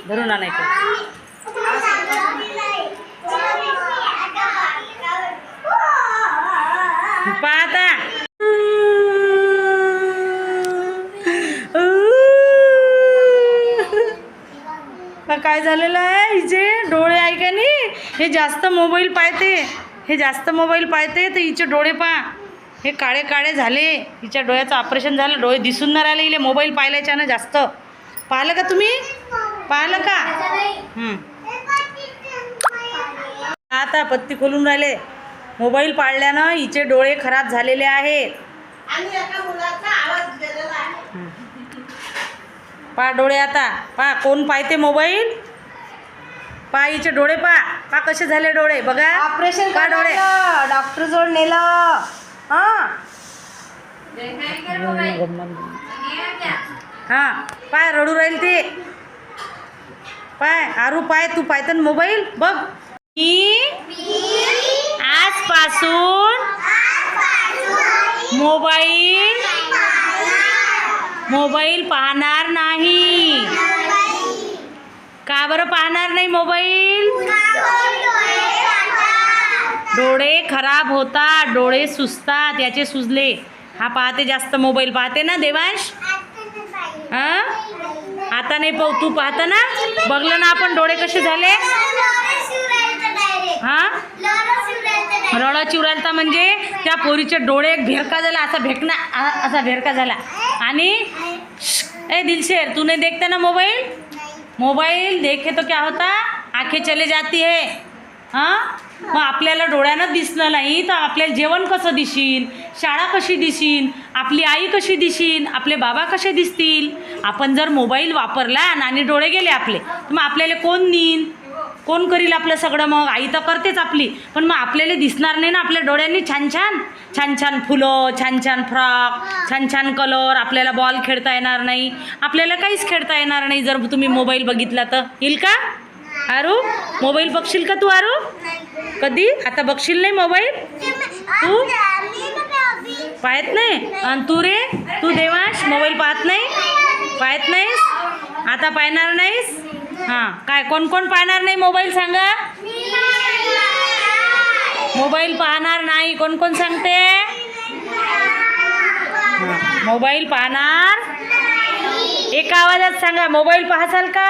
धरून आणायचं. पाहता काय झालेलं आहे हिचे डोळे आहे का नाही. हे जास्त मोबाईल पाहते, हे जास्त मोबाईल पाहते तर हिचे डोळे पहा हे काळे काळे झाले. हिच्या डोळ्याचं ऑपरेशन झालं, डोळे दिसून नाही राहिले हिले मोबाईल पाहिल्याच्यानं जास्त. पाहिलं का तुम्ही, पाहिलं का? आता पत्ती खोलून राहिले. मोबाईल पाळल्यानं हिचे डोळे खराब झालेले आहेत. पा डोळे आता पा कोण पाहते मोबाईल. पा हिचे डोळे पा कसे झाले डोळे बघा. ऑपरेशन पा डोळे डॉक्टर जोड नेलं. हा पाय रडू राहील ते. पाय आरू पाय तू पाहत मोबाईल बघ. आजपासून मोबाईल पाहणार नाही. का बरं पाहणार नाही मोबाईल. डोळे खराब होतात, डोळे सुजतात. याचे सुजले. हा पाहते जास्त मोबाईल पाहते ना देवांश. हां आता नाही पाहू, तू पाहता ना. बघलं ना आपण डोळे कसे झाले. हां रडा चिवरालता म्हणजे त्या पोरीचे डोळे एक भेरका झाला असा भेकना असा भेरका झाला. आणि ए दिलशेर तूने देखते ना मोबाईल देखे तो क्या होता आंखें चले जाती है. हां मग आपल्याला डोळ्यानं दिसलं नाही तर आपल्याला जेवण कसं दिसीन, शाळा कशी दिसीन, आपली आई कशी दिसीन, आपले बाबा कसे दिसतील. आपण जर मोबाईल वापरला आणि डोळे गेले आपले तर मग आपल्याला कोण नेईन, कोण करील आपलं सगळं. मग आई तर करतेच आपली, पण मग आपल्याला दिसणार नाही ना आपल्या डोळ्यांनी. छान छान फुलं, छान छान फ्रॉक, छान छान कलर. आपल्याला बॉल खेळता येणार नाही, आपल्याला काहीच खेळता येणार नाही जर तुम्ही मोबाईल बघितला तर. येईल का आरू मोबाईल बघशील का तू आरू. कधी आता बघशील नाही मोबाईल तू. पाहत नाही. आणि तू रे तू देवांश मोबाईल पाहत नाहीस आता पाहणार नाहीस. हां काय कोण कोण पाहणार नाही मोबाईल सांगा. मोबाईल पाहणार नाही कोण कोण सांगते. मोबाईल पाहणार एका आवाजात सांगा. मोबाईल पाहसाल का.